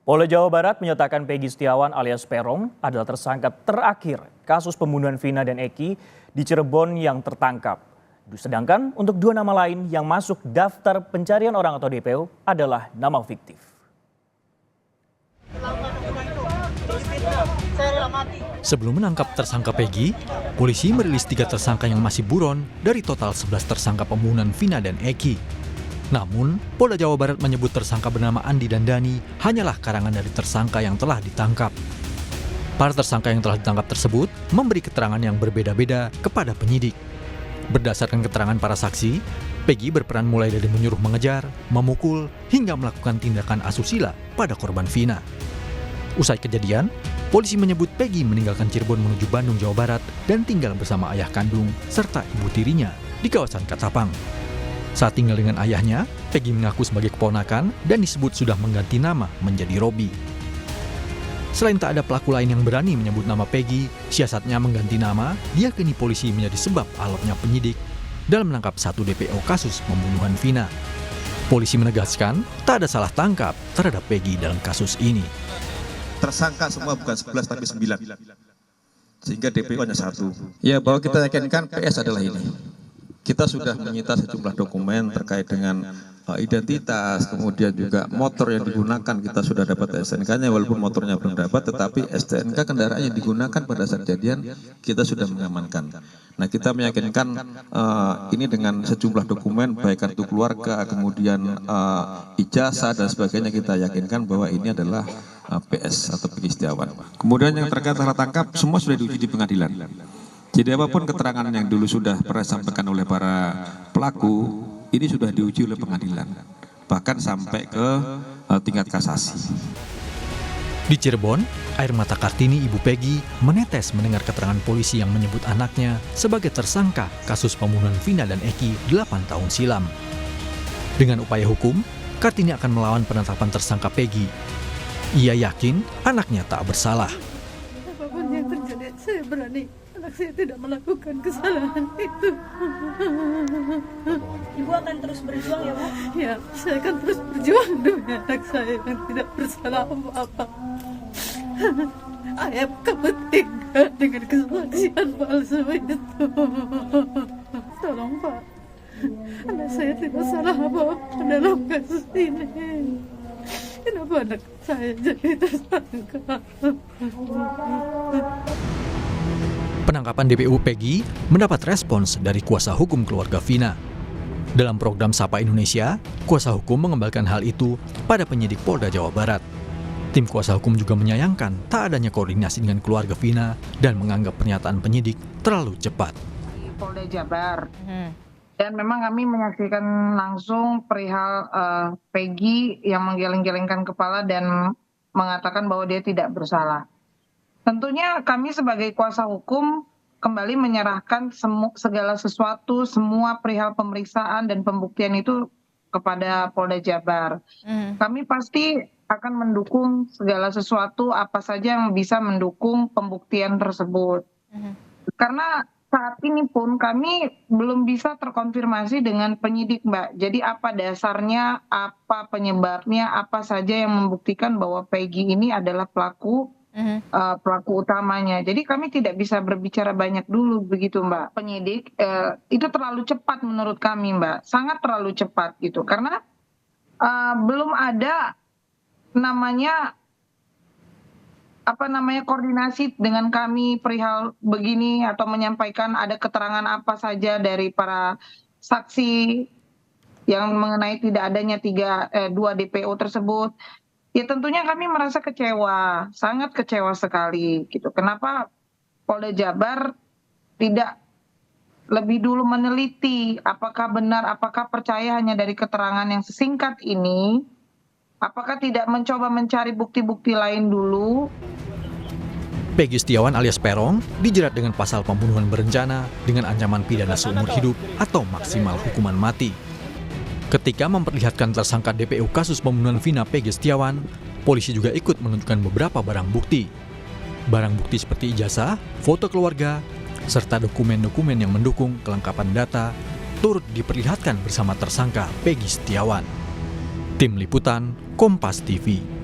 Polda Jawa Barat menyatakan Peggy Setiawan alias Peron adalah tersangka terakhir kasus pembunuhan Vina dan Eki di Cirebon yang tertangkap. Sedangkan untuk dua nama lain yang masuk daftar pencarian orang atau DPO adalah nama fiktif. Sebelum menangkap tersangka Peggy, polisi merilis 3 tersangka yang masih buron dari total 11 tersangka pembunuhan Vina dan Eki. Namun, Polda Jawa Barat menyebut tersangka bernama Andi dan Dani hanyalah karangan dari tersangka yang telah ditangkap. Para tersangka yang telah ditangkap tersebut memberi keterangan yang berbeda-beda kepada penyidik. Berdasarkan keterangan para saksi, Peggy berperan mulai dari menyuruh mengejar, memukul, hingga melakukan tindakan asusila pada korban Vina. Usai kejadian, polisi menyebut Peggy meninggalkan Cirebon menuju Bandung, Jawa Barat dan tinggal bersama ayah kandung serta ibu tirinya di kawasan Katapang. Saat tinggal dengan ayahnya, Peggy mengaku sebagai keponakan dan disebut sudah mengganti nama menjadi Robi. Selain tak ada pelaku lain yang berani menyebut nama Peggy, siasatnya mengganti nama diyakini polisi menjadi sebab alotnya penyidik dalam menangkap 1 DPO kasus pembunuhan Vina. Polisi menegaskan tak ada salah tangkap terhadap Peggy dalam kasus ini. Tersangka semua bukan 11 tapi 9. Sehingga DPO hanya 1. Ya, bahwa kita yakinkan PS adalah ini. Kita sudah menyita sejumlah dokumen terkait dengan identitas, kemudian juga motor yang digunakan kita sudah dapat STNK-nya walaupun motornya belum dapat, tetapi STNK kendaraan yang digunakan pada saat kejadian kita sudah mengamankan. Nah, kita meyakinkan ini dengan sejumlah dokumen baik kartu keluarga, kemudian ijazah dan sebagainya, kita yakinkan bahwa ini adalah PS atau Peggy Setiawan. Kemudian yang terkait salah tangkap semua sudah diuji di pengadilan. Jadi apapun keterangan yang dulu sudah pernah disampaikan oleh para pelaku, ini sudah diuji oleh pengadilan, bahkan sampai ke tingkat kasasi. Di Cirebon, air mata Kartini, ibu Peggy, menetes mendengar keterangan polisi yang menyebut anaknya sebagai tersangka kasus pembunuhan Vina dan Eki 8 tahun silam. Dengan upaya hukum, Kartini akan melawan penetapan tersangka Peggy. Ia yakin anaknya tak bersalah. Apapun yang terjadi, saya berani. Anak saya tidak melakukan kesalahan itu. Ibu akan terus berjuang ya, Bu? Ya, saya akan terus berjuang demi anak saya yang tidak bersalah apa-apa. Ayah, kamu tega dengan kesaksian palsu itu. Tolong, Pak. Anak saya tidak salah apa-apa dalam kasus ini. Kenapa anak saya jadi tersangka? Penangkapan DPO Peggy mendapat respons dari kuasa hukum keluarga Vina. Dalam program Sapa Indonesia, kuasa hukum mengembalikan hal itu pada penyidik Polda Jawa Barat. Tim kuasa hukum juga menyayangkan tak adanya koordinasi dengan keluarga Vina dan menganggap pernyataan penyidik terlalu cepat. Polda Jabar. Dan memang kami menyaksikan langsung perihal Peggy yang menggeleng-gelengkan kepala dan mengatakan bahwa dia tidak bersalah. Tentunya kami sebagai kuasa hukum kembali menyerahkan segala sesuatu, semua perihal pemeriksaan dan pembuktian itu kepada Polda Jabar. Kami pasti akan mendukung segala sesuatu apa saja yang bisa mendukung pembuktian tersebut. Karena saat ini pun kami belum bisa terkonfirmasi dengan penyidik, Mbak. Jadi apa dasarnya, apa penyebabnya, apa saja yang membuktikan bahwa Peggy ini adalah pelaku utamanya. Jadi kami tidak bisa berbicara banyak dulu begitu, Mbak. Penyidik itu terlalu cepat menurut kami, Mbak. Sangat terlalu cepat gitu. Karena belum ada koordinasi dengan kami perihal begini atau menyampaikan ada keterangan apa saja dari para saksi yang mengenai tidak adanya 2 DPO tersebut. Ya tentunya kami merasa kecewa, sangat kecewa sekali gitu. Kenapa Polda Jabar tidak lebih dulu meneliti apakah benar, apakah percaya hanya dari keterangan yang sesingkat ini, apakah tidak mencoba mencari bukti-bukti lain dulu. Peggy Setiawan alias Peron dijerat dengan pasal pembunuhan berencana dengan ancaman pidana seumur hidup atau maksimal hukuman mati. Ketika memperlihatkan tersangka DPO kasus pembunuhan Vina Peggy Setiawan, polisi juga ikut menunjukkan beberapa barang bukti. Barang bukti seperti ijazah, foto keluarga, serta dokumen-dokumen yang mendukung kelengkapan data turut diperlihatkan bersama tersangka Peggy Setiawan. Tim Liputan, Kompas TV.